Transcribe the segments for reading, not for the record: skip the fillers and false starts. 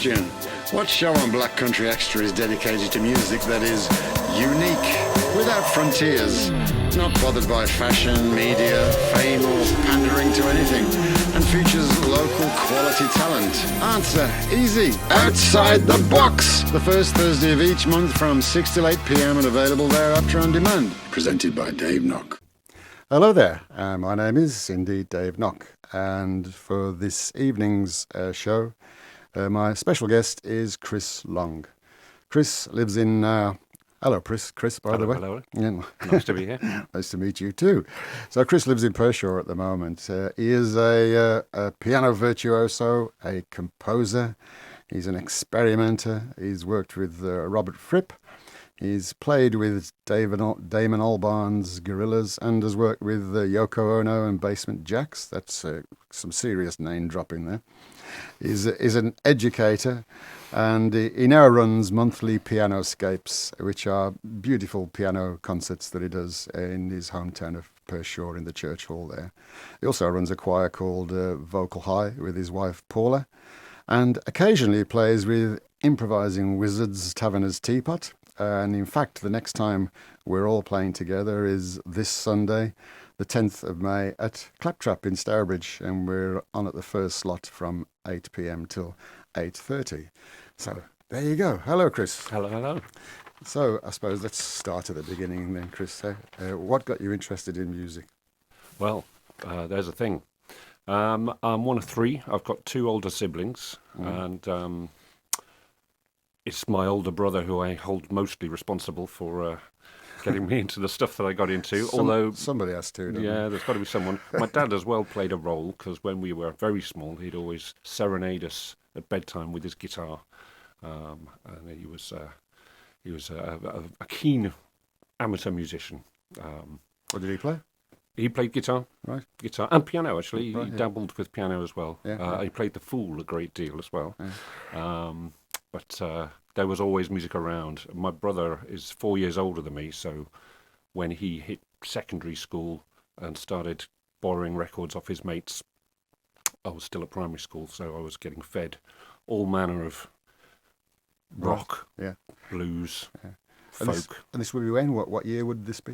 question. What show on Black Country Extra is dedicated to music that is unique, without frontiers, not bothered by fashion, media, fame or pandering to anything, and features local quality talent? Answer, easy, Outside the Box! The first Thursday of each month from 6 till 8 p.m. and available thereafter on demand. Presented by Dave Knock. Hello there, my name is indeed Dave Knock, and for this evening's show, my special guest is Chris Long. Chris lives in... hello, Chris, by the way. Hello. Yeah. Nice to be here. Nice to meet you too. So Chris lives in Pershore at the moment. He is a piano virtuoso, a composer. He's an experimenter. He's worked with Robert Fripp. He's played with Damon Albarn's Gorillaz and has worked with Yoko Ono and Basement Jaxx. That's some serious name dropping there. He's an educator, and he now runs monthly Pianoscapes, which are beautiful piano concerts that he does in his hometown of Pershore in the church hall there. He also runs a choir called Vocal High with his wife Paula, and occasionally plays with Improvising Wizards Taverners Teapot. And in fact, the next time we're all playing together is this Sunday, the 10th of May, at Claptrap in Stourbridge, and we're on at the first slot from 8 p.m. till 8:30. So there you go. Hello, Chris. Hello. So I suppose let's start at the beginning then, Chris. What got you interested in music? Well, there's a thing. I'm one of three. I've got two older siblings, and it's my older brother who I hold mostly responsible for getting me into the stuff that I got into. Although somebody has to. Yeah, there's got to be someone. My dad as well played a role, because when we were very small, he'd always serenade us at bedtime with his guitar, and he was a keen amateur musician. What did he play? He played guitar, right? Guitar and piano. Actually, right, he dabbled with piano as well. Yeah. He played the Fool a great deal as well. Yeah. But there was always music around. My brother is 4 years older than me, so when he hit secondary school and started borrowing records off his mates, I was still at primary school, so I was getting fed all manner of rock, blues, folk. And this would be when? What year would this be?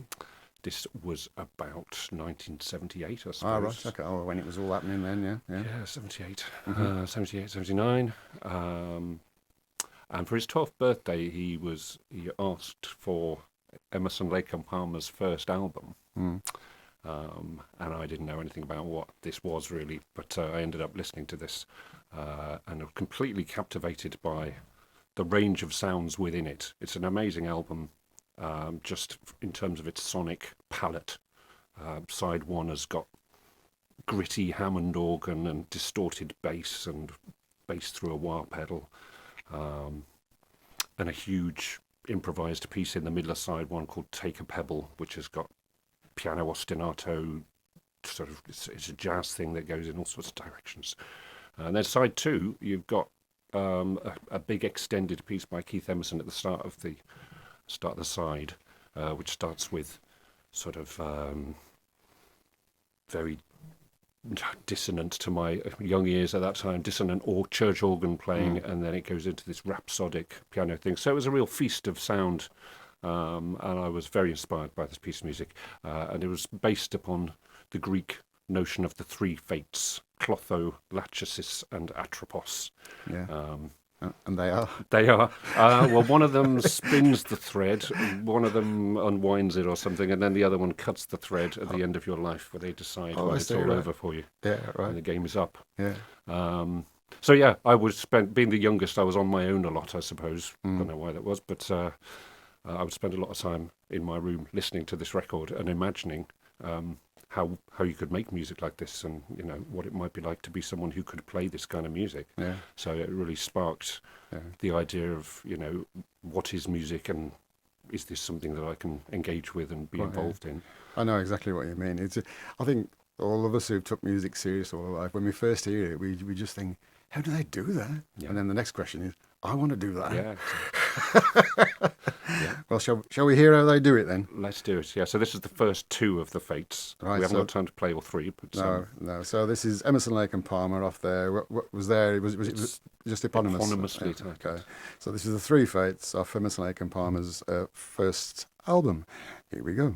This was about 1978, I suppose. Ah, right. Okay. Oh, when it was all happening then, yeah. Yeah, 78. 78, 79. And for his 12th birthday, he asked for Emerson, Lake and Palmer's first album. And I didn't know anything about what this was really, but I ended up listening to this and was completely captivated by the range of sounds within it. It's an amazing album, just in terms of its sonic palette. Side one has got gritty Hammond organ and distorted bass and bass through a wah pedal. And a huge improvised piece in the middle of side one called Take a Pebble, which has got piano ostinato, sort of, it's a jazz thing that goes in all sorts of directions. And then side two, you've got a big extended piece by Keith Emerson at the start of the side, which starts with sort of very dissonant to my young ears at that time, dissonant or church organ playing, and then it goes into this rhapsodic piano thing. So it was a real feast of sound, and I was very inspired by this piece of music. And it was based upon the Greek notion of the three fates, Clotho, Lachesis, and Atropos. Yeah. And they are? They are. Well, one of them spins the thread, one of them unwinds it or something, and then the other one cuts the thread at the end of your life, where they decide when it's all over for you. Yeah, right. And the game is up. Yeah. So yeah, being the youngest, I was on my own a lot, I suppose. Don't know why that was, but I would spend a lot of time in my room listening to this record and imagining how you could make music like this, and what it might be like to be someone who could play this kind of music. Yeah. So it really sparked the idea of what is music, and is this something that I can engage with and be involved in. I know exactly what you mean. I think all of us who took music serious all our life, when we first hear it, we just think, how do they do that? Yeah. And then the next question is, I want to do that. Yeah. Yeah. Well, shall we hear how they do it then? Let's do it. Yeah. So this is the first two of the Fates. Right, We haven't so- got time to play all three, but No. So this is Emerson, Lake and Palmer off there. What was there? Was it just eponymous? eponymously Yeah, titled. okay. So this is the Three Fates off Emerson, Lake and Palmer's first album. Here we go.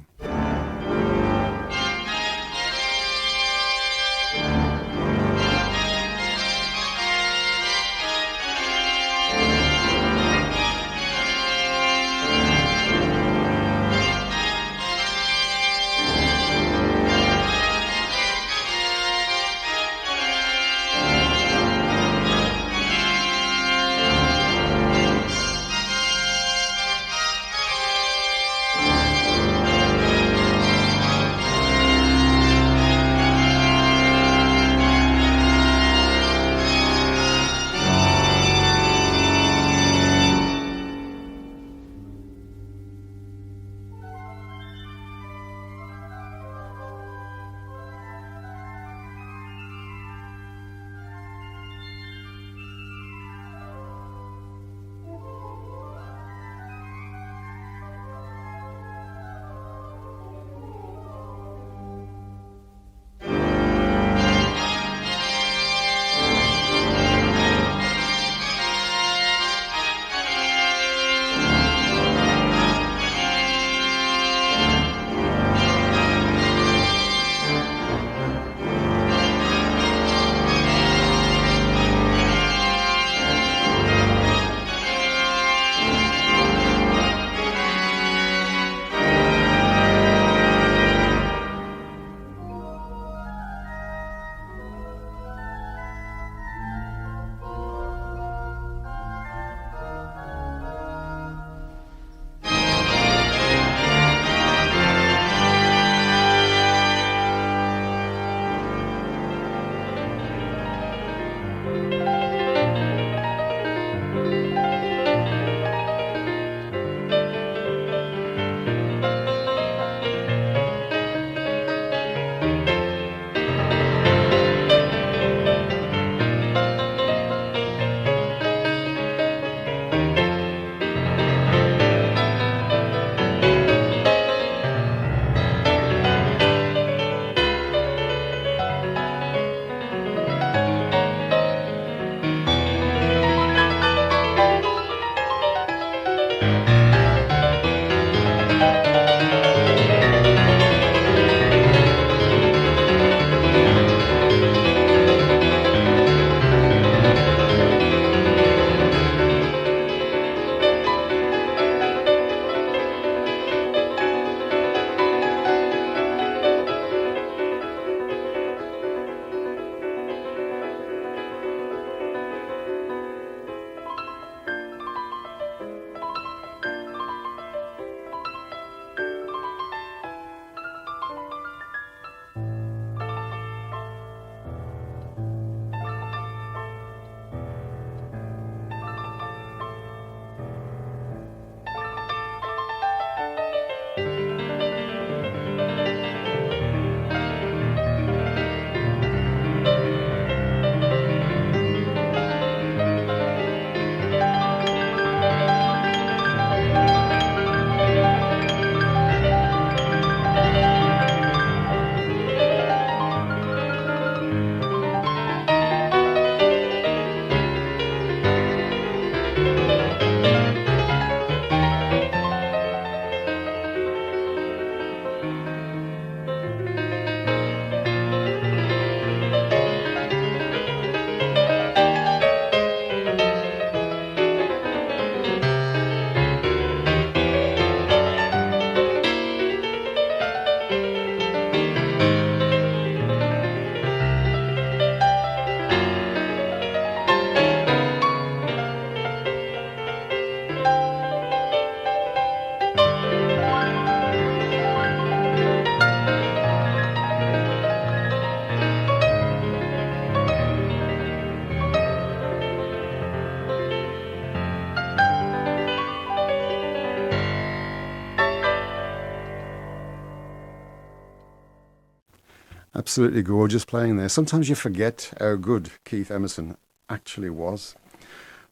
Absolutely gorgeous playing there. Sometimes you forget how good Keith Emerson actually was.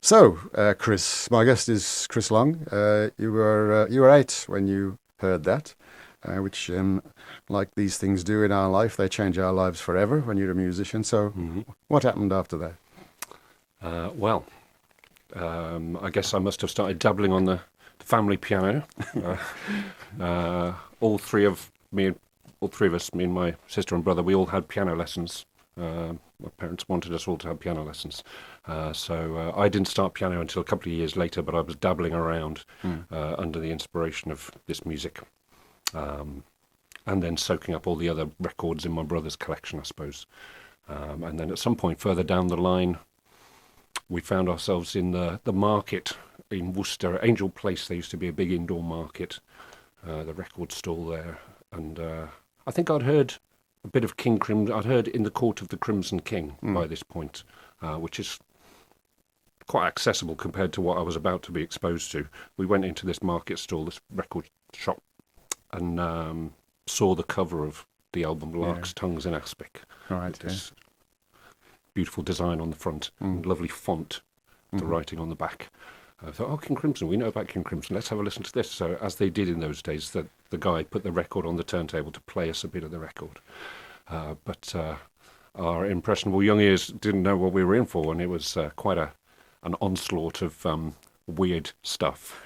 So, Chris, my guest is Chris Long. You were 8 when you heard that, which, like these things do in our life, they change our lives forever when you're a musician. So, what happened after that? Well, I guess I must have started dabbling on the family piano. All three of us, me and my sister and brother, we all had piano lessons. My parents wanted us all to have piano lessons. So I didn't start piano until a couple of years later, but I was dabbling around under the inspiration of this music. And then soaking up all the other records in my brother's collection, I suppose. And then at some point further down the line, we found ourselves in the market in Worcester, Angel Place. There used to be a big indoor market, the record stall there. And I think I'd heard a bit of King Crimson. I'd heard In the Court of the Crimson King by this point, which is quite accessible compared to what I was about to be exposed to. We went into this market stall, this record shop, and saw the cover of the album Lark's Tongues in Aspic. Right. This beautiful design on the front, and lovely font, the writing on the back. I thought, oh, King Crimson, we know about King Crimson, let's have a listen to this. So as they did in those days, the guy put the record on the turntable to play us a bit of the record. But our impressionable young ears didn't know what we were in for, and it was quite an onslaught of weird stuff,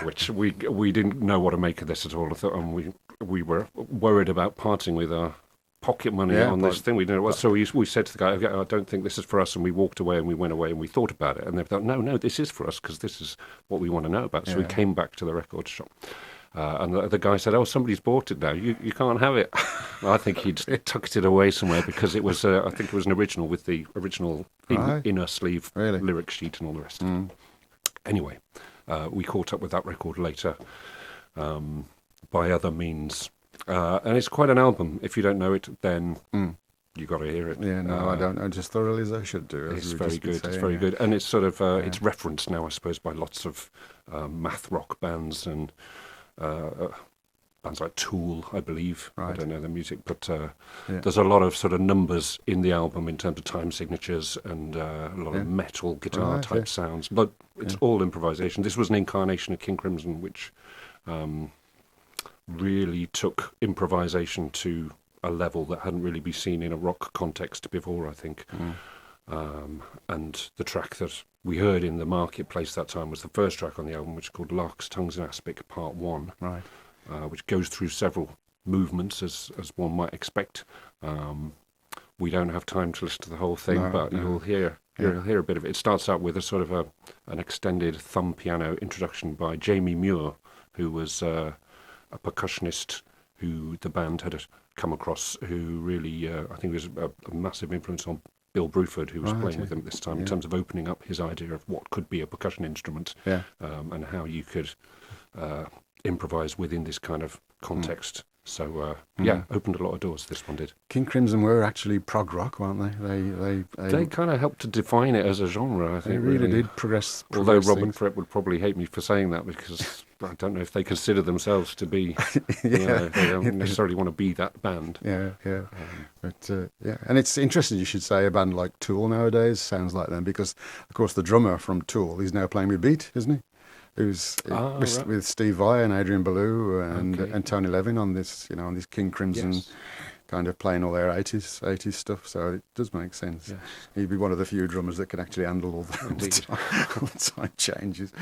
which we didn't know what to make of this at all. I thought, and we were worried about parting with our pocket money on this thing. We didn't know what. So we said to the guy, okay, I don't think this is for us, and we walked away and we went away and we thought about it, and they thought, no, this is for us because this is what we want to know about. So we came back to the record shop. And the guy said, oh, somebody's bought it now. You can't have it. I think he'd tucked it away somewhere because it was, I think it was an original with the original inner sleeve lyric sheet and all the rest of it. Anyway, we caught up with that record later by other means. And it's quite an album. If you don't know it, then you got to hear it. Yeah, no, I don't know just thoroughly as I should do. It's very good. It's very good, and it's sort of it's referenced now, I suppose, by lots of math rock bands and bands like Tool, I believe. Right. I don't know the music, but there's a lot of sort of numbers in the album in terms of time signatures and a lot of metal guitar type sounds. But it's all improvisation. This was an incarnation of King Crimson, which really took improvisation to a level that hadn't really been seen in a rock context before, I think. And the track that we heard in the marketplace that time was the first track on the album, which is called Lark's Tongues in Aspic Part 1, which goes through several movements, as one might expect. We don't have time to listen to the whole thing, but you'll hear a bit of it. It starts out with a sort of an extended thumb piano introduction by Jamie Muir, who was a percussionist who the band had come across, who really, I think, was a massive influence on Bill Bruford, who was playing with them at this time, in terms of opening up his idea of what could be a percussion instrument and how you could improvise within this kind of context. So, opened a lot of doors, this one did. King Crimson were actually prog rock, weren't they? They kind of helped to define it as a genre, I think. They really did progress. Although Robin Fripp would probably hate me for saying that, because I don't know if they consider themselves to be, they don't necessarily want to be that band. But and it's interesting you should say a band like Tool nowadays sounds like them, because, of course, the drummer from Tool is now playing with Beat, isn't he? Who's with Steve Vai and Adrian Belew and Tony Levin on this, on this King Crimson, kind of playing all their 80s stuff. So it does make sense. Yes. He'd be one of the few drummers that can actually handle all the time changes.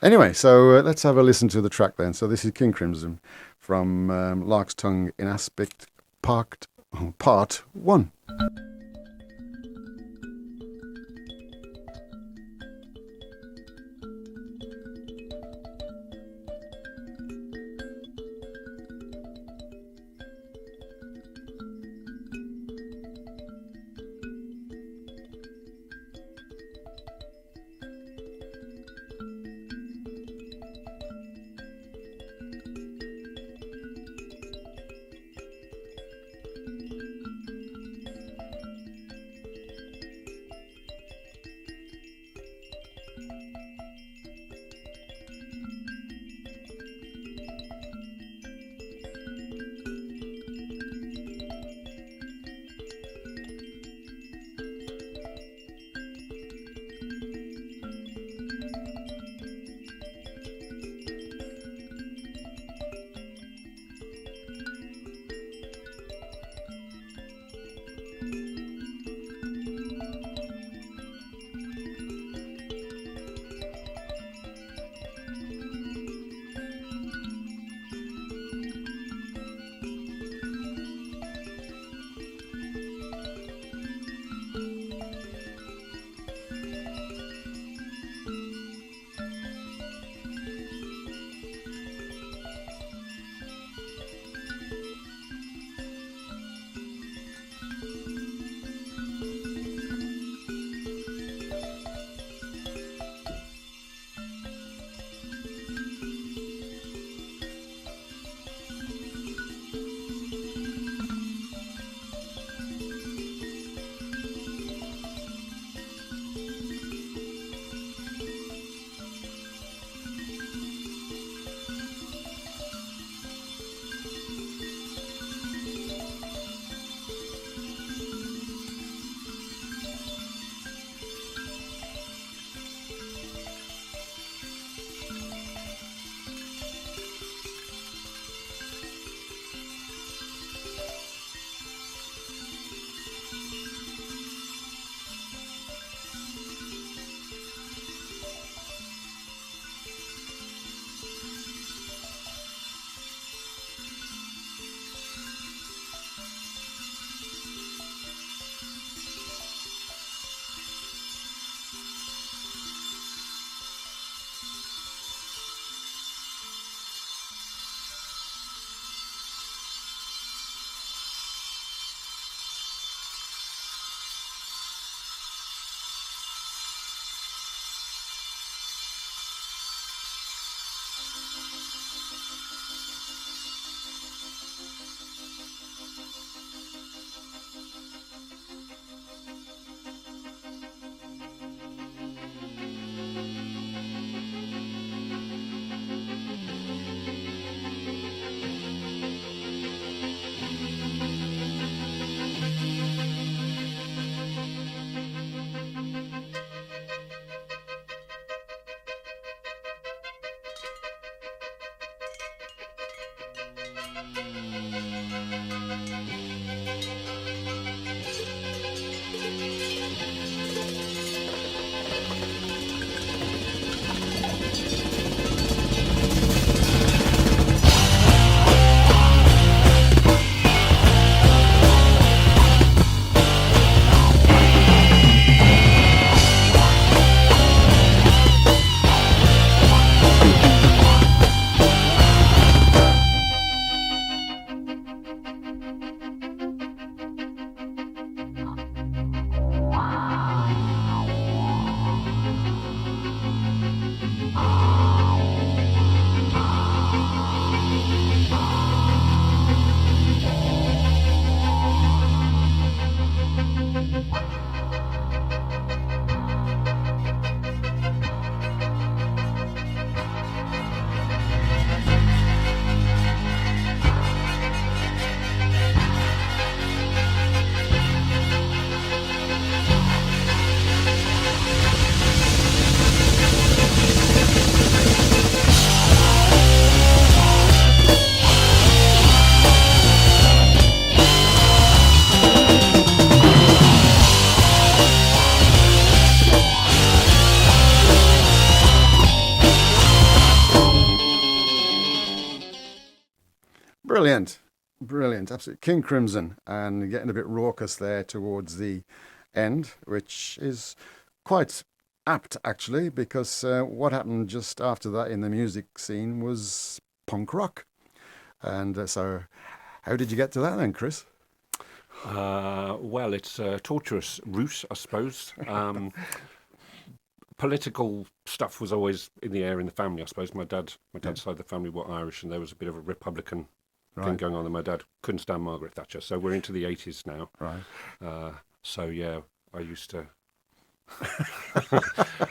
Anyway, so let's have a listen to the track then. So this is King Crimson from Lark's Tongue in Aspic Part 1. Brilliant, brilliant, absolutely. King Crimson, and getting a bit raucous there towards the end, which is quite apt actually, because what happened just after that in the music scene was punk rock. And so, how did you get to that then, Chris? Well, it's a tortuous route, I suppose. Political stuff was always in the air in the family, I suppose. My dad's side of the family were Irish, and there was a bit of a Republican thing going on. And my dad couldn't stand Margaret Thatcher, so we're into the 80s now. Right. So yeah, I used to.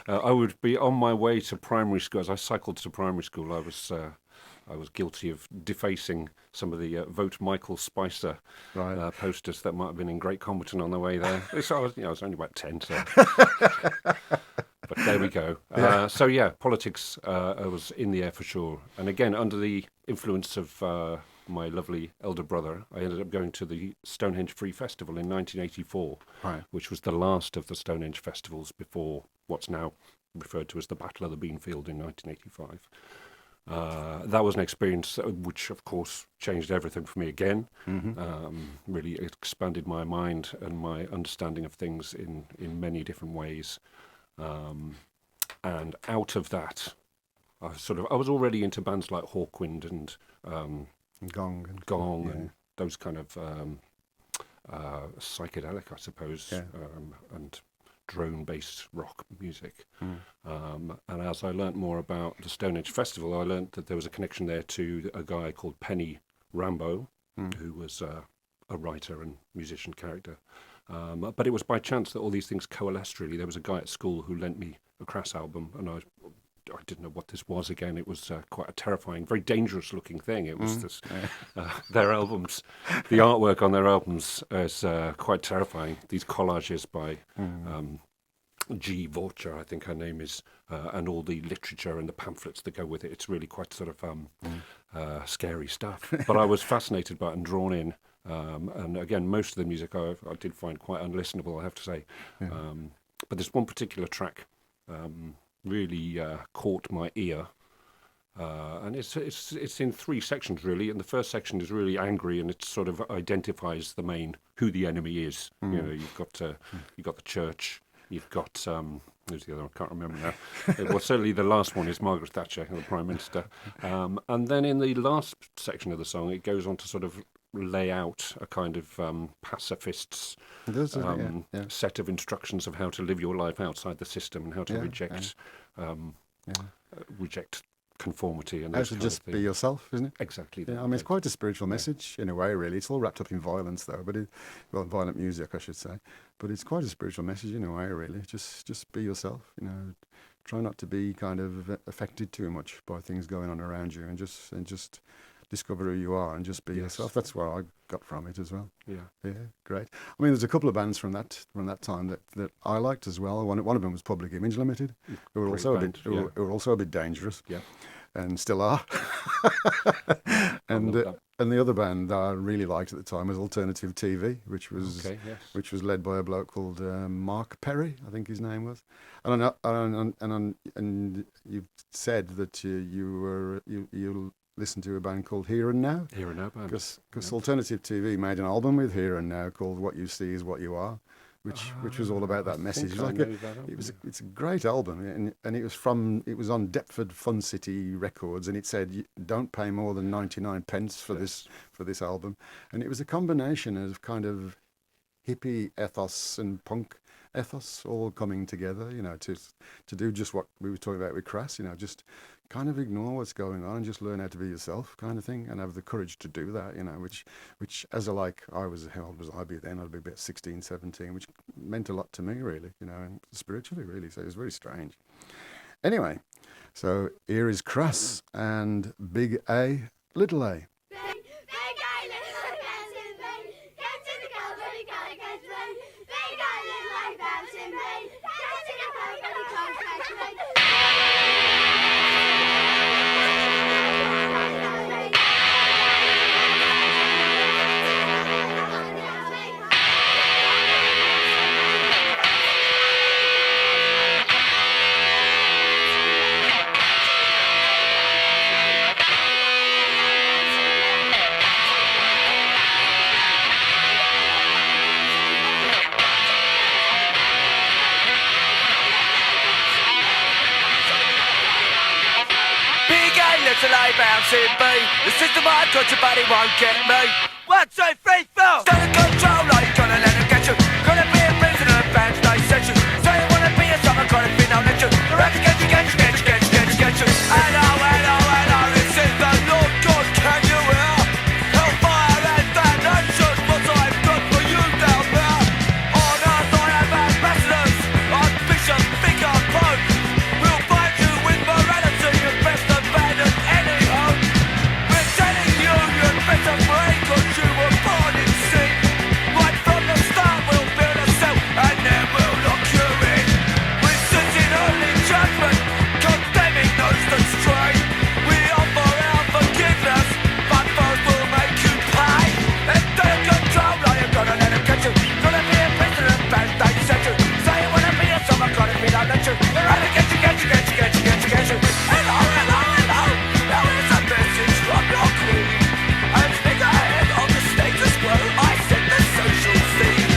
I would be on my way to primary school. As I cycled to primary school, I was guilty of defacing some of the Vote Michael Spicer posters that might have been in Great Comberton on the way there. So I was only about 10, so. But there we go. So yeah, politics was in the air for sure. And again, under the influence of my lovely elder brother, I ended up going to the Stonehenge Free Festival in 1984, which was the last of the Stonehenge festivals before what's now referred to as the Battle of the Beanfield in 1985. That was an experience which, of course, changed everything for me again. Really expanded my mind and my understanding of things in many different ways. And out of that, I was already into bands like Hawkwind and Gong and those kind of psychedelic, I suppose, and drone-based rock music. And as I learnt more about the Stonehenge Festival, I learnt that there was a connection there to a guy called Penny Rambo, who was a writer and musician character. But it was by chance that all these things coalesced, really. There was a guy at school who lent me a Crass album, and I didn't know what this was again. It was quite a terrifying, very dangerous looking thing. It was this, their albums, the artwork on their albums is quite terrifying. These collages by G. Vulture, I think her name is, and all the literature and the pamphlets that go with it. It's really quite sort of scary stuff. But I was fascinated by it and drawn in. And again, most of the music I did find quite unlistenable, I have to say. But this one particular track really caught my ear, and it's in three sections really. And the first section is really angry, and it sort of identifies who the enemy is. You know, you've got the church, you've got who's the other one? I can't remember now. Well, certainly the last one is Margaret Thatcher, the Prime Minister. And then in the last section of the song, it goes on to sort of lay out a kind of pacifist's set of instructions of how to live your life outside the system and how to reject conformity and how to just be yourself, isn't it? Exactly. Yeah, I mean, it's quite a spiritual message in a way, really. It's all wrapped up in violence, though, violent music, I should say. But it's quite a spiritual message in a way, really. Just be yourself, you know. Try not to be kind of affected too much by things going on around you, and just discover who you are and just be yourself. That's what I got from it as well. Yeah, great. I mean, there's a couple of bands from that time that I liked as well. One of them was Public Image Limited, who were also a bit dangerous. Yeah, and still are. And the other band that I really liked at the time was Alternative TV, which was led by a bloke called Mark Perry, I think his name was. And you've said that you listen to a band called Here and Now. Here and Now band. Because Alternative TV made an album with Here and Now called What You See Is What You Are, which was all about that message. It's a great album, and it was on Deptford Fun City Records, and it said don't pay more than 99 pence for this album, and it was a combination of kind of hippie ethos and punk ethos all coming together, you know, to do just what we were talking about with Crass, you know, just kind of ignore what's going on and just learn how to be yourself, kind of thing, and have the courage to do that, you know, which how old was I then? I'd be about 16, 17, which meant a lot to me, really, you know, and spiritually, really. So it was very strange. Anyway, so here is Crass and Big A, Little A. stay bouncing me. The system I've got you, but it won't get me. 1, 2, 3, 4. Stand in control, like you're gonna let them get you. Gonna be a prisoner of band stage set you. Say you wanna be a summer, gonna be no let you. Have to get you, get you, get you, get you, get you, get you. Hello, hello, hello, this is the Lord God, can you hear? Hellfire and damnation, what I've done for you down there. On earth I have ambassadors, I'm Bishop, Vicar, Pope. We'll find you with morality, you best abandon any hope. We're telling you, you better pray, 'cause you were born in sin. Right from the start, we'll build a cell, and then we'll lock you in. We're sitting holy judgment, condemning those that stray. We offer our forgiveness, but first we'll make you pay. And take control, now you're gonna let them get you. Gonna be a prisoner of bad they set you. Say you wanna be a summer, gonna be no let you. They're out to get you, get you, get you, get you, get you, get you. Hello, hello, hello, now here's a message from your queen. And stick ahead on the status quo, I set the social scene.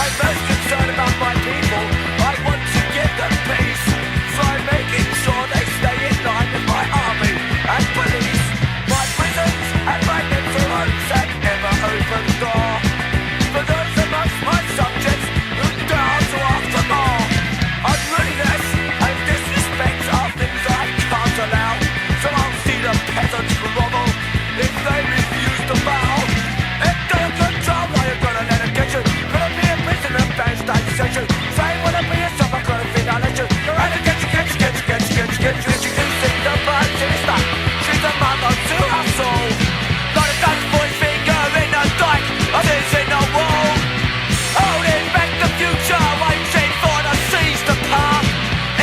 I'm most concerned about my people, I want to give them peace. So I'm making sure they stay in line with my army and police. My prisons and my influence and ever open door. For those amongst my subjects who dare to ask for more. Unruliness and disrespect are things I can't allow. So I'll see the peasants grovel if they refuse to bow. If they're control, now you're gonna let them get you. Gonna be a prisoner of band stage set you. Say you wanna be a summer, gonna be no let you. They're out to get you, get you, get you, get you, get you, get you. Introducing the bird sister, she's a mother to us all. Like a Dutch boy finger in the dike, a this in the wall. Holding back the future, waiting for the seas to part.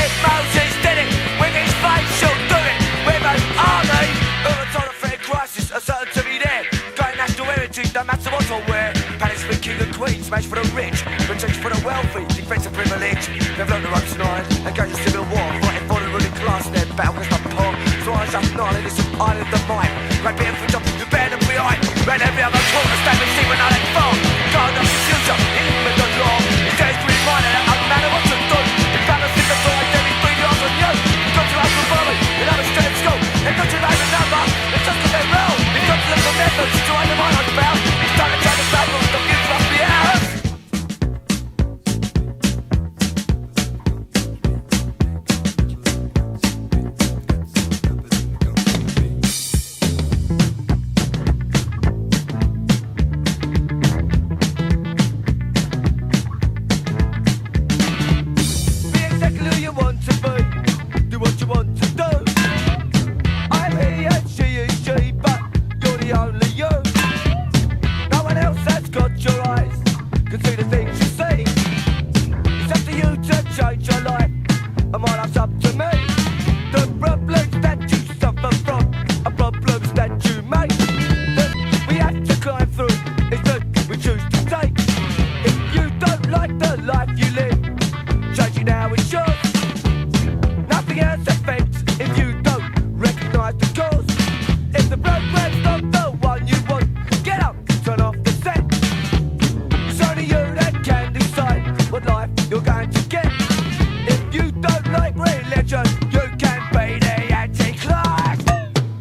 If Moses did it with his face, she'll do it with an army. Urban on a fair crisis, a certain to be there. Going national heritage, no matter what or where. Palace for king and queen, smash for the rich, protection for the wealthy, defense of privilege. They've learned the ropes tonight, engaged in civil war, fighting for the ruling class. Their battle is not poor, so I just not in this island of mine. Great being for job, you bear them behind. Ran every other corner, standing, see when I let fall. God of the future, in with the law. It's days to remind that it doesn't matter what you do. If I'm a sicker, so I dare be 3 yards on you. You've got to have for me, and I'm a straight school. They've got to name a number, it's just 'cause they're real. You've got to look for methods to undermine on bound. It's time to change the cycle, the future must be ours. Be exactly who you want to be. Do what you want to do. I'm he and she is she, but you're the only you. No one else has got your eyes, can see the things you see. It's up to you to change your life, and my life's up to me. The problems that you suffer from are problems that you make. That we have to climb through is that we choose to take. If you don't like the life you live, change it now, it's yours. Nothing else affects if you don't recognise the cause. If the program's not the one you want, get up, turn off the set. It's only you that can decide what life you're going to get. If you don't like religion, you can be the Antichrist.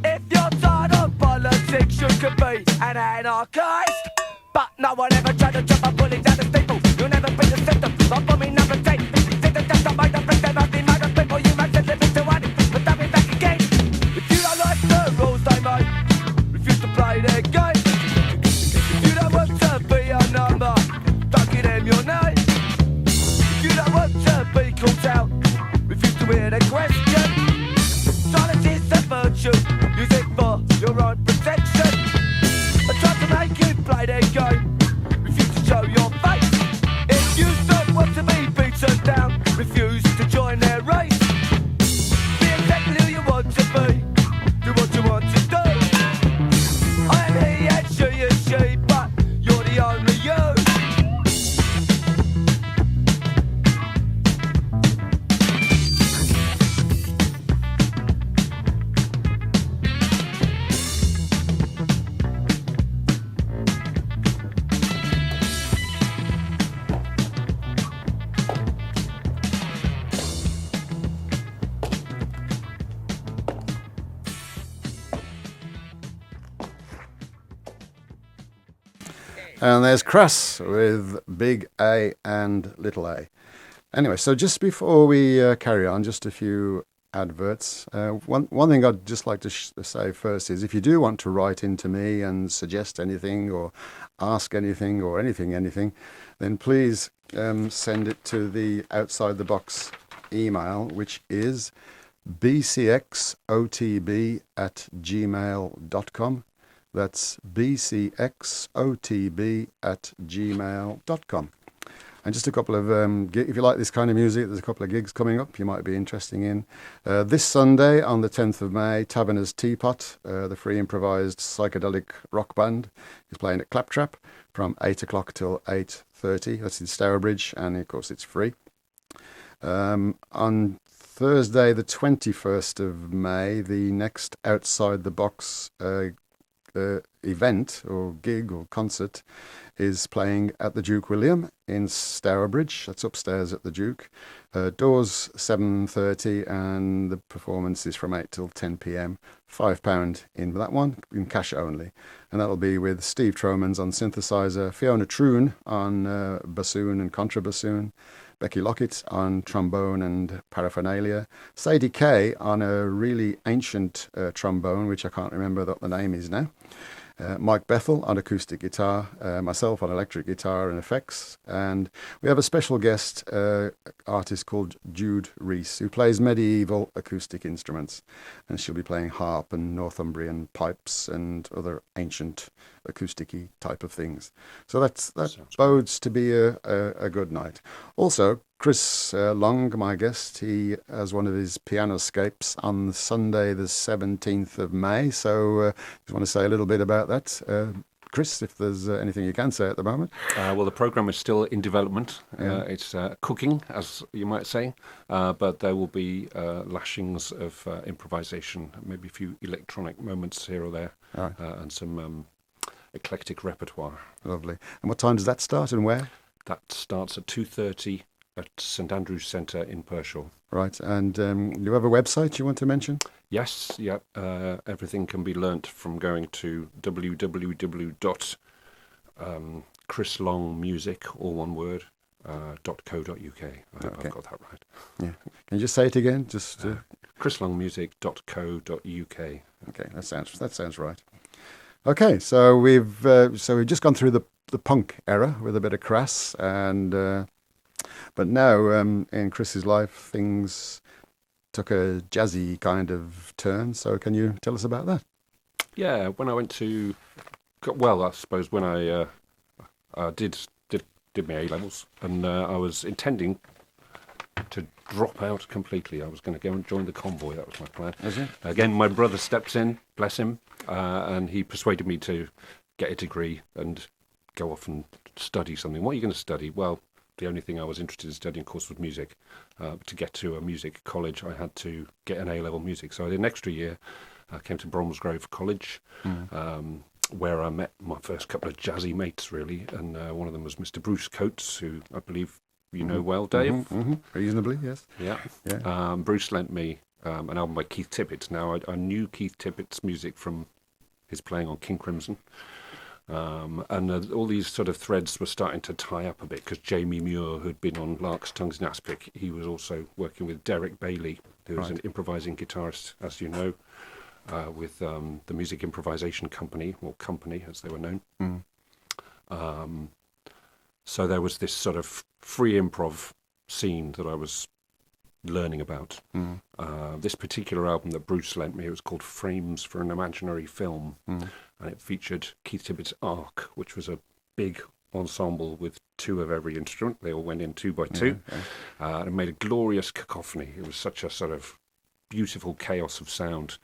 If you're tired of politics, you can be an anarchist. But no one ever tried to jump a bullet down the staple. You'll never be the symptom of me number 10. Say the test of my friends, they must be mad at people. You might just live into one, but they'll be back again. If you don't like the rules they make, refuse to play their game. If you don't want to be a number, don't give them your name. If you don't want to be called out, refuse to hear their question. Silence is a virtue, use it for your own protection. I try to make you play their game, refuse to show your face. If you don't want to be beaten down, refuse to join their race. Be exactly who you want to be, do what you want to do. I am he and she is she, but you're the only you. And there's Crass with big A and little a. Anyway, so just before we carry on, just a few adverts. One thing I'd just like to say first is if you do want to write into me and suggest anything or ask anything or anything, then please send it to the Outside the Box email, which is bcxotb@gmail.com. That's bcxotb@gmail.com. And just a couple of, if you like this kind of music, there's a couple of gigs coming up you might be interested in. This Sunday on the 10th of May, Taverner's Teapot, the free improvised psychedelic rock band, is playing at Claptrap from 8 o'clock till 8:30. That's in Stourbridge, and of course it's free. On Thursday, the 21st of May, the next Outside the Box event or gig or concert is playing at the Duke William in Stourbridge. That's upstairs at the Duke. Doors 7:30 and the performance is from 8 till 10 p.m. £5 in that one, in cash only. And that'll be with Steve Tromans on synthesizer, Fiona Troon on bassoon and contrabassoon, Becky Lockett on trombone and paraphernalia, Sadie Kay on a really ancient trombone, which I can't remember what the name is now, Mike Bethel on acoustic guitar, myself on electric guitar and effects, and we have a special guest artist called Jude Reese, who plays medieval acoustic instruments, and she'll be playing harp and Northumbrian pipes and other ancient acousticy type of things. So that bodes to be a good night. Also, Chris Long, my guest, he has one of his pianoscapes on Sunday the 17th of May. So just want to say a little bit about that. Chris, if there's anything you can say at the moment. Well, the program is still in development. It's cooking, as you might say, but there will be lashings of improvisation, maybe a few electronic moments here or there, and some eclectic repertoire. Lovely. And what time does that start and where? That starts at 2:30 at St Andrew's Centre in Pershore. Right, and you have a website you want to mention? Yes, yeah. Everything can be learnt from going to www.chrislongmusic, all one word, .co.uk. I hope I've got that right. Yeah. Can you just say it again? chrislongmusic.co.uk. Okay, that sounds right. Okay, so we've just gone through the punk era with a bit of Crass, and but now in Chris's life things took a jazzy kind of turn. So can you tell us about that? Yeah, when I went to, well, I suppose when I did my A-levels, and I was intending to drop out completely. I was going to go and join the convoy. That was my plan. Again, my brother steps in, bless him, and he persuaded me to get a degree and go off and study something. What are you going to study? Well, the only thing I was interested in studying, of course, was music. To get to a music college, I had to get an A-level music. So I did an extra year. I came to Bromsgrove College, where I met my first couple of jazzy mates, really. And one of them was Mr. Bruce Coates, who I believe you know well, Dave. Reasonably, yes. Yeah. Bruce lent me an album by Keith Tippett. Now, I knew Keith Tippett's music from his playing on King Crimson. And all these sort of threads were starting to tie up a bit, because Jamie Muir, who'd been on Lark's Tongues in Aspic, he was also working with Derek Bailey, who was an improvising guitarist, as you know, with the Music Improvisation Company, or Company as they were known. So there was this sort of free improv scene that I was learning about. This particular album that Bruce lent me, it was called Frames for an Imaginary Film, and it featured Keith Tippett's Ark, which was a big ensemble with two of every instrument. They all went in 2 by 2, and it made a glorious cacophony. It was such a sort of beautiful chaos of sound,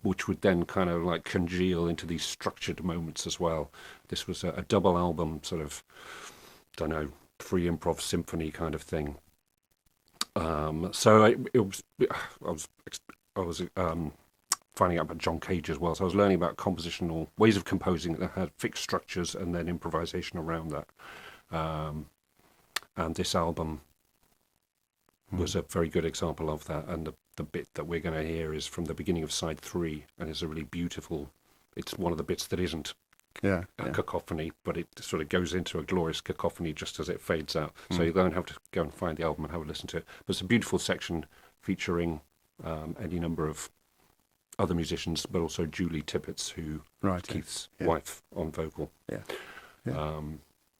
which would then kind of like congeal into these structured moments as well. This was a double album, sort of, don't know, free improv symphony kind of thing. So I was finding out about John Cage as well. So I was learning about compositional ways of composing that had fixed structures and then improvisation around that. And this album was a very good example of that. And the bit that we're going to hear is from the beginning of side 3, and it's a really beautiful. It's one of the bits that isn't Yeah, a yeah. cacophony, but it sort of goes into a glorious cacophony just as it fades out. So you're going to have to go and find the album and have a listen to it. But it's a beautiful section featuring any number of other musicians, but also Julie Tippett, who Right, yeah. Keith's Yeah. wife on vocal. Yeah. Yeah.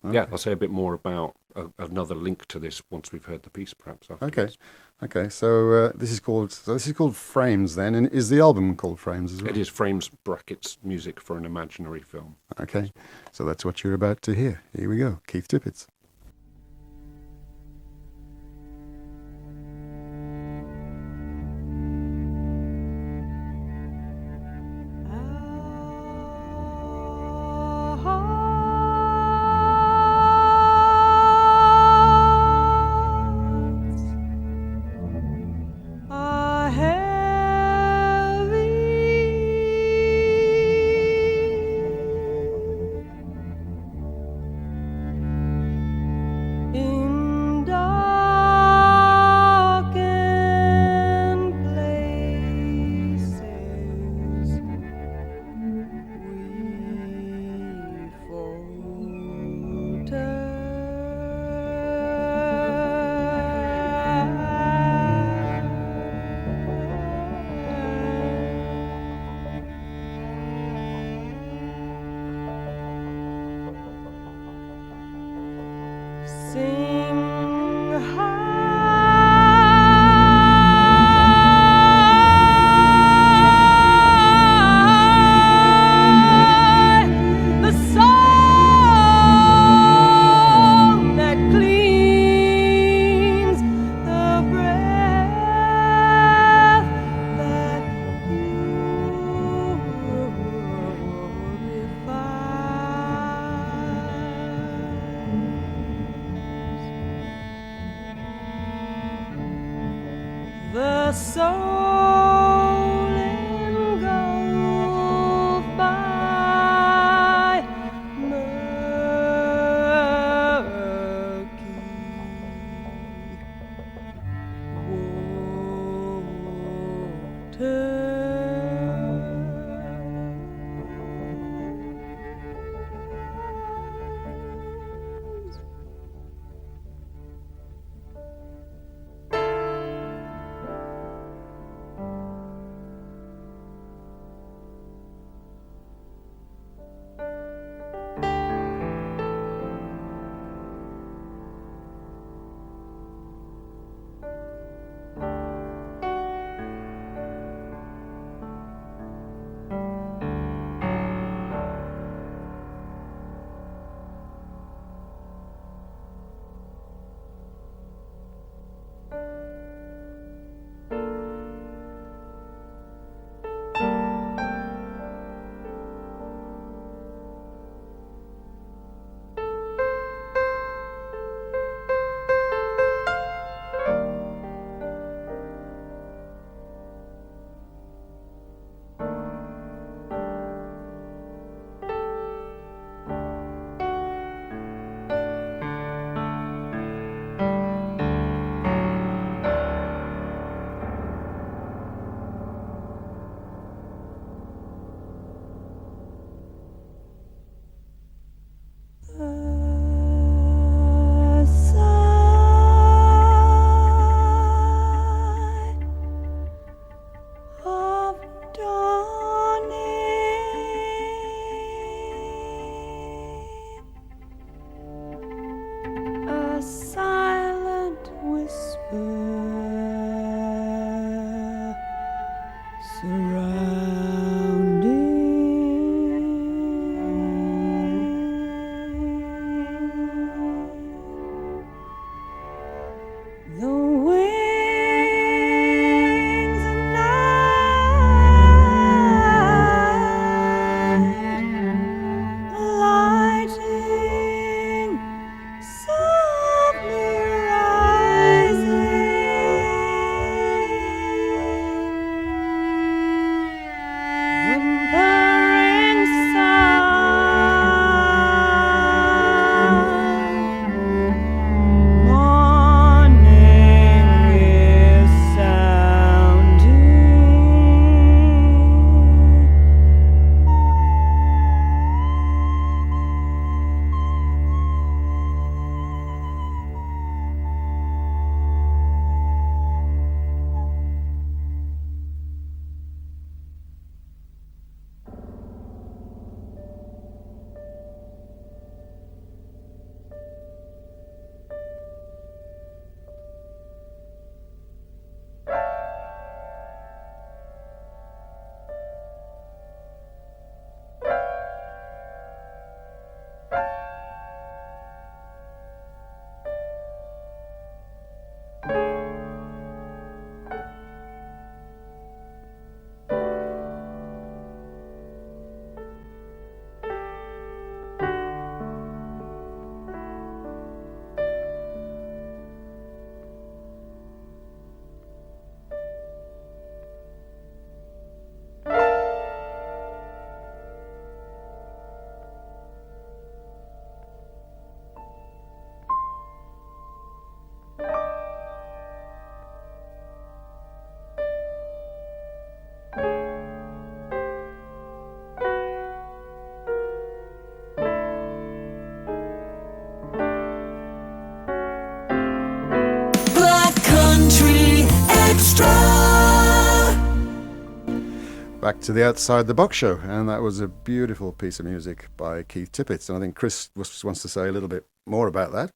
Yeah, I'll say a bit more about another link to this once we've heard the piece, perhaps. Okay. Afterwards. Okay. So this is called Frames then, and is the album called Frames as well? It is Frames brackets music for an imaginary film. Okay. So that's what you're about to hear. Here we go. Keith Tippett. Are heavy in darkened places. We sing high the song that cleans the breath that purifies. The soul engulfed by murky waters. back to the Outside the Box show, and that was a beautiful piece of music by Keith Tippett. And I think Chris wants to say a little bit more about that.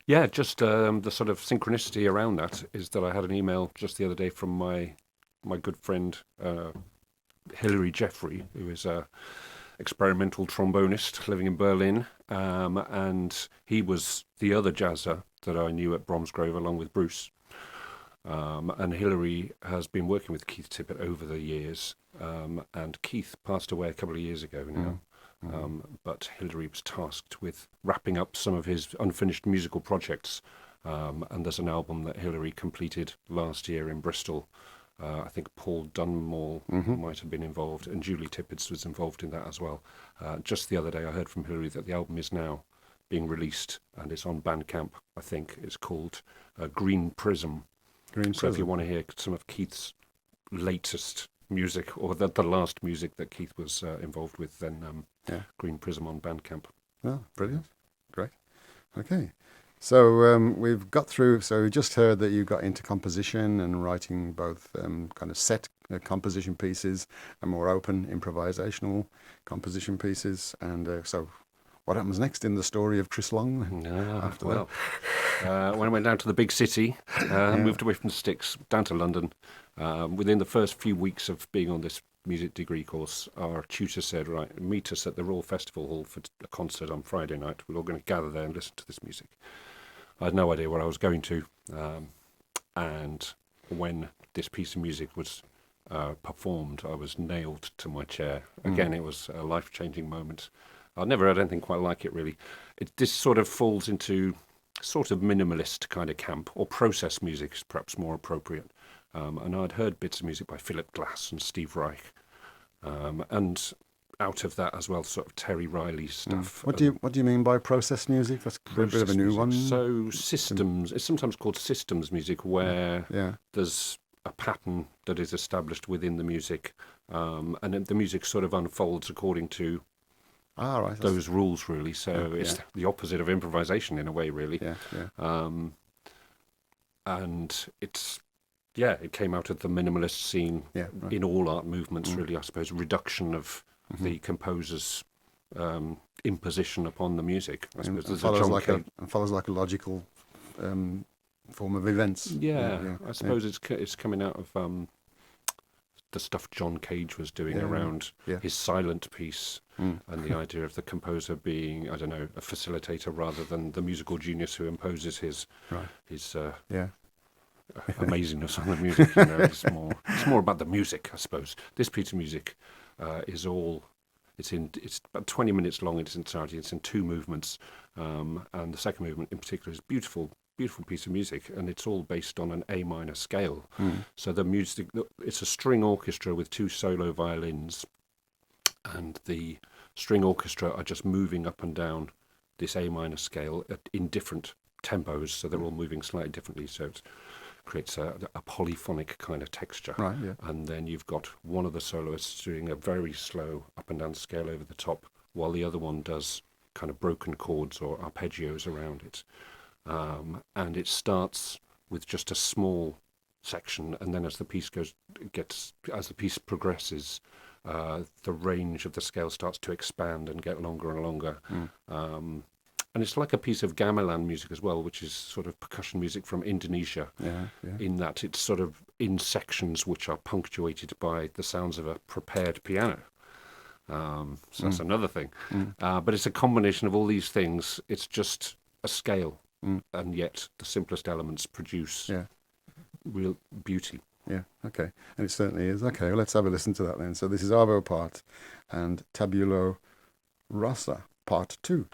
Yeah, just the sort of synchronicity around that is that I had an email just the other day from my good friend Hilary Jeffrey, who is a experimental trombonist living in Berlin, and he was the other jazzer that I knew at Bromsgrove along with Bruce. And Hilary has been working with Keith Tippett over the years, and Keith passed away a couple of years ago now. But Hilary was tasked with wrapping up some of his unfinished musical projects, and there's an album that Hilary completed last year in Bristol. I think Paul Dunmore might have been involved, and Julie Tippett was involved in that as well. Just the other day I heard from Hilary that the album is now being released, and it's on Bandcamp, I think. It's called Green Prism. So if you want to hear some of Keith's latest music, or the last music that Keith was involved with, then Green Prism on Bandcamp. Oh, brilliant. Great. Okay. So we've got through, so we just heard that you got into composition and writing both kind of set composition pieces and more open improvisational composition pieces. And so what happens next in the story of Chris Long? After When I went down to the big city, moved away from the sticks, down to London, within the first few weeks of being on this music degree course, our tutor said, right, meet us at the Royal Festival Hall for a concert on Friday night. We're all going to gather there and listen to this music. I had no idea where I was going to, and when this piece of music was performed, I was nailed to my chair. Again, it was a life-changing moment. I've never heard anything quite like it, really. This sort of falls into sort of minimalist kind of camp, or process music is perhaps more appropriate. And I'd heard bits of music by Philip Glass and Steve Reich, and out of that as well, sort of Terry Riley stuff. What do you mean by process music? That's a bit of a new music. one. So systems, it's sometimes called systems music, where there's a pattern that is established within the music, and then the music sort of unfolds according to those rules, really. So it's the opposite of improvisation in a way, really. And it's it came out of the minimalist scene in all art movements, really. I suppose reduction of the composer's imposition upon the music. I suppose it follows like a logical form of events. I suppose it's coming out of the stuff John Cage was doing around his silent piece, and the idea of the composer being, I don't know, a facilitator rather than the musical genius who imposes his amazingness on the music. You know, it's more about the music, I suppose. This piece of music is it's about 20 minutes long in its entirety. It's in two movements, and the second movement in particular is beautiful piece of music, and it's all based on an A minor scale. So the music, it's a string orchestra with two solo violins, and the string orchestra are just moving up and down this A minor scale in different tempos, so they're all moving slightly differently, so it creates a polyphonic kind of texture. And then you've got one of the soloists doing a very slow up and down scale over the top, while the other one does kind of broken chords or arpeggios around it. And it starts with just a small section, and then as the piece progresses, the range of the scale starts to expand and get longer and longer. And it's like a piece of gamelan music as well, which is sort of percussion music from Indonesia, in that it's sort of in sections which are punctuated by the sounds of a prepared piano. So that's another thing. But it's a combination of all these things. It's just a scale. And yet the simplest elements produce real beauty. Yeah, okay. And it certainly is. Okay, well, let's have a listen to that then. So this is Arvo Part and Tabulo Rasa Part 2.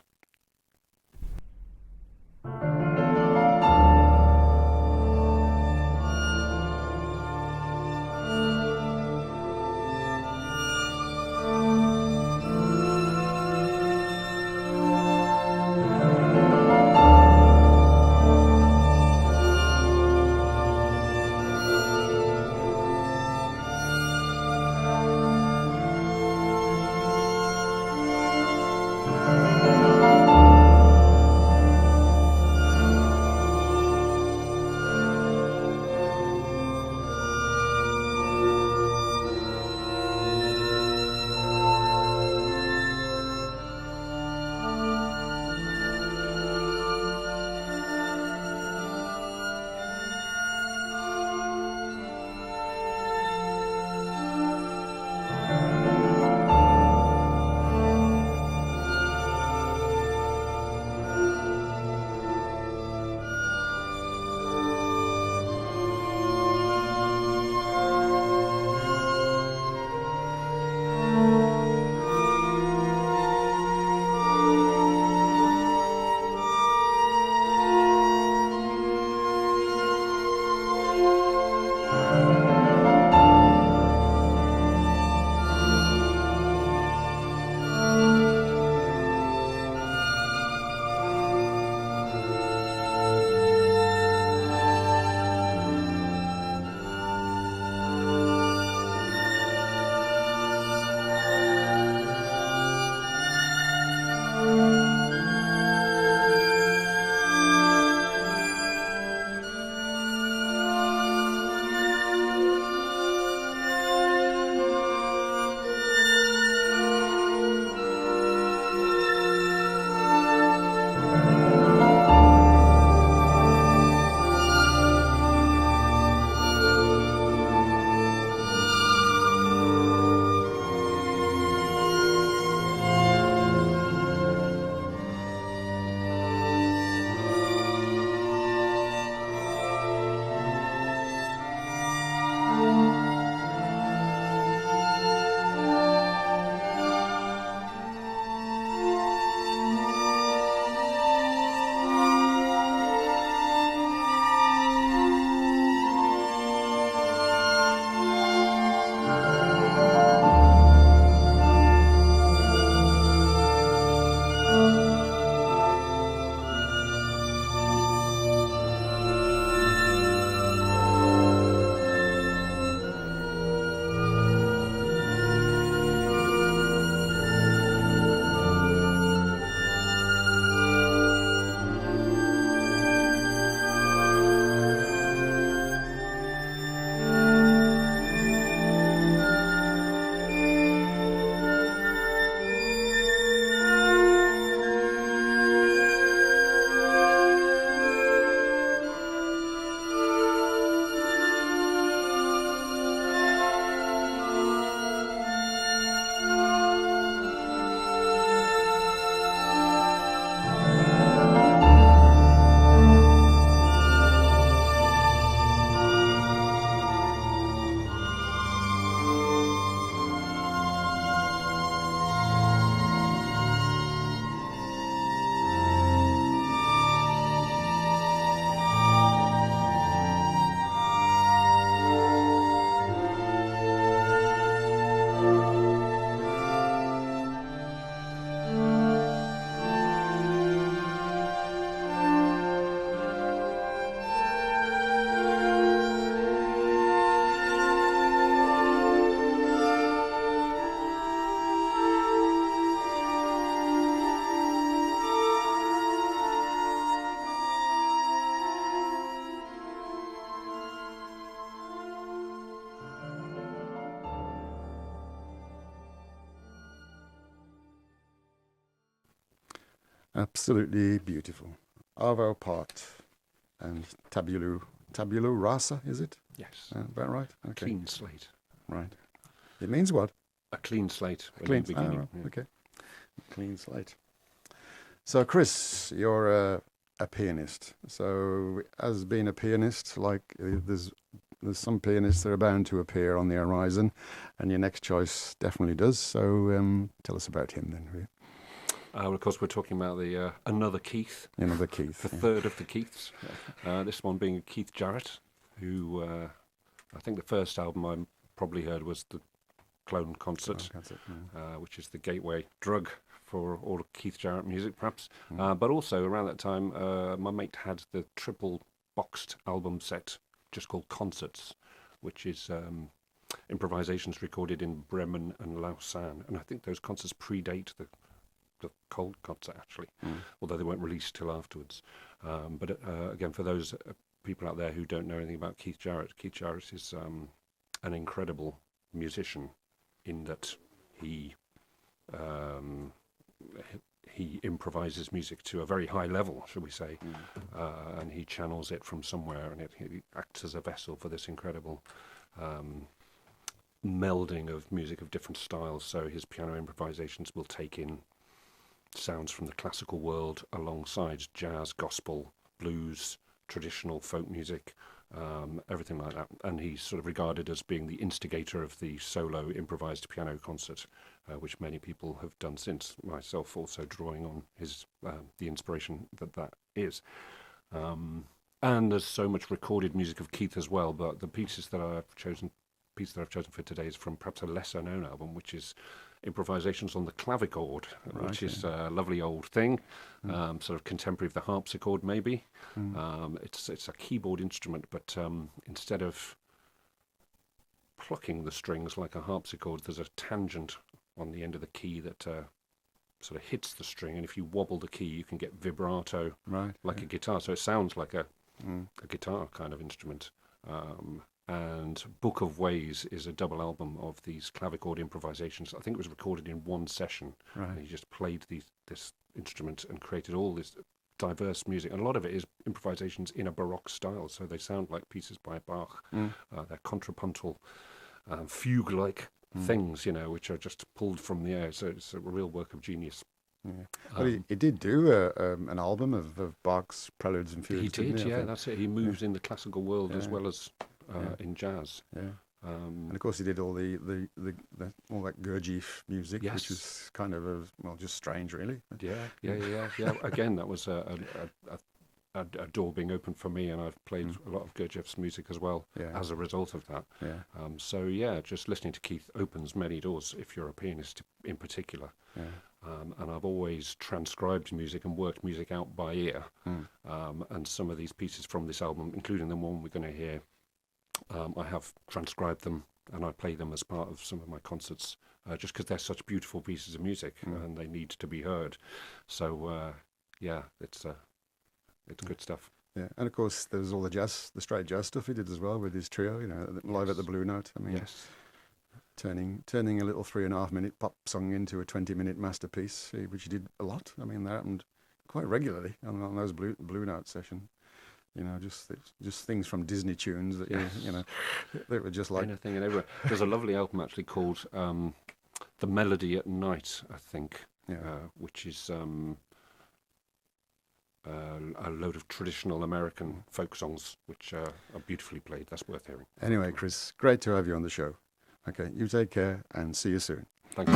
Absolutely beautiful. Arvo Part and Tabula Rasa, is it? Yes. About right? Okay. Clean slate. Right. It means what? A clean slate. when Clean. you're beginning, right, yeah. Okay. Clean slate. So, Chris, you're a pianist. So, as being a pianist, like there's some pianists that are bound to appear on the horizon, and your next choice definitely does. So, tell us about him then, will you? Well, of course, we're talking about the another Keith, You know, the Keith. the yeah. third of the Keiths. This one being Keith Jarrett, who I think the first album I probably heard was the Clone Concert, Oh, that's it, yeah. which is the gateway drug for all of Keith Jarrett music, perhaps. But also around that time, my mate had the triple boxed album set just called Concerts, which is improvisations recorded in Bremen and Lausanne. And I think those concerts predate the Cold concert, actually, although they weren't released till afterwards. But again, for those people out there who don't know anything about Keith Jarrett is an incredible musician in that he improvises music to a very high level, shall we say, and he channels it from somewhere, and he acts as a vessel for this incredible melding of music of different styles. So his piano improvisations will take in sounds from the classical world alongside jazz, gospel, blues, traditional folk music, everything like that. And he's sort of regarded as being the instigator of the solo improvised piano concert, which many people have done since, myself also drawing on his the inspiration that is. And there's so much recorded music of Keith as well, but the piece that I've chosen for today is from perhaps a lesser known album, which is Improvisations on the Clavichord, which is a lovely old thing, sort of contemporary of the harpsichord maybe. It's a keyboard instrument, but instead of plucking the strings like a harpsichord, there's a tangent on the end of the key that sort of hits the string, and if you wobble the key you can get vibrato like a guitar, so it sounds like a guitar kind of instrument. And Book of Ways is a double album of these clavichord improvisations. I think it was recorded in one session. And he just played this instrument and created all this diverse music. And a lot of it is improvisations in a Baroque style, so they sound like pieces by Bach. They're contrapuntal, fugue-like things, which are just pulled from the air. So it's a real work of genius. Yeah. Well, he did do an album of Bach's preludes and fugues. He didn't did, I yeah, think? that's it. He moves in the classical world as well as in jazz. Yeah. And of course, he did all the all that Gurdjieff music, Yes. which is kind of just strange, really. Yeah. Again, that was a door being opened for me, and I've played a lot of Gurdjieff's music as well as a result of that. Yeah. Just listening to Keith opens many doors if you're a pianist in particular. Yeah. And I've always transcribed music and worked music out by ear. And some of these pieces from this album, including the one we're going to hear, I have transcribed them and I play them as part of some of my concerts, just because they're such beautiful pieces of music and they need to be heard. So yeah, it's good stuff. Yeah, and of course there's all the straight jazz stuff he did as well with his trio, live at the Blue Note. I mean, Yes. turning a little 3.5-minute pop song into a 20-minute masterpiece, which he did a lot. I mean, that happened quite regularly on those Blue Note sessions. Just things from Disney tunes that they were just like Anything and everywhere. There's a lovely album actually called The Melody at Night, I think, which is a load of traditional American folk songs which are beautifully played. That's worth hearing. Anyway, Chris, great to have you on the show. Okay, you take care and see you soon. Thank you.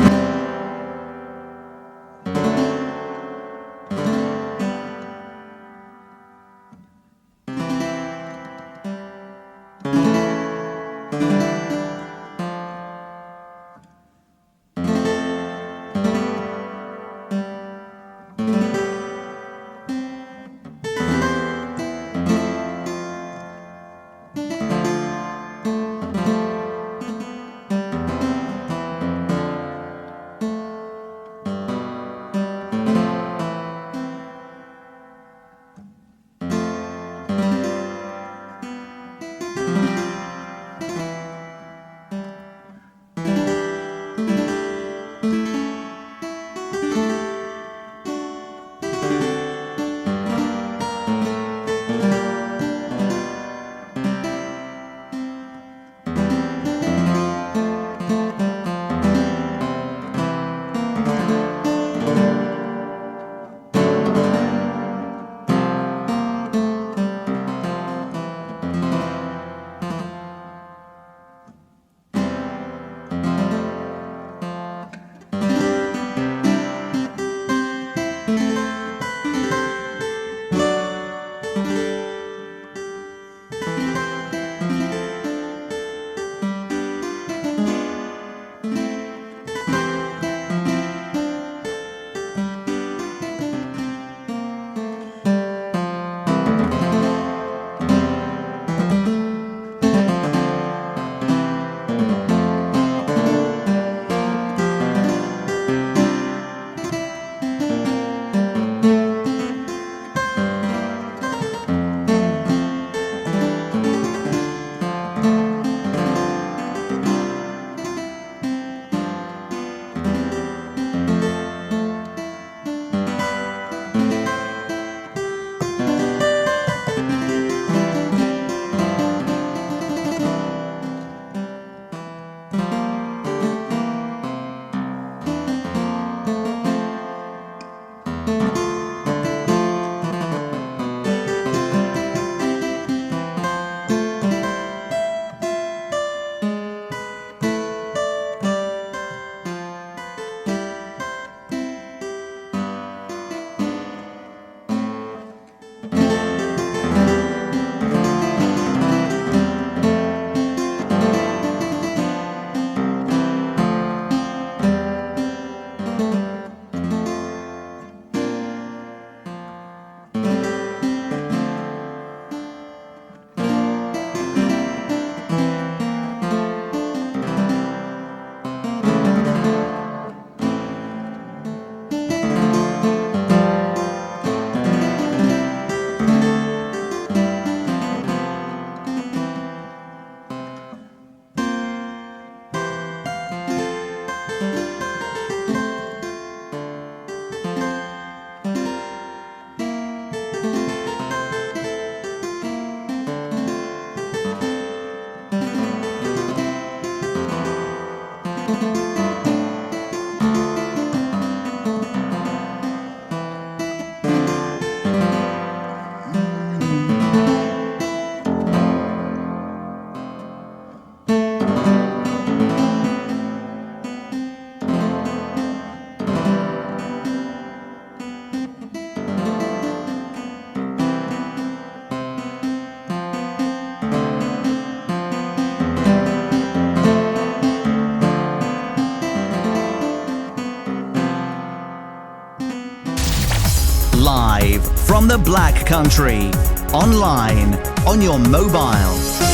Live from the Black Country. Online, on your mobile.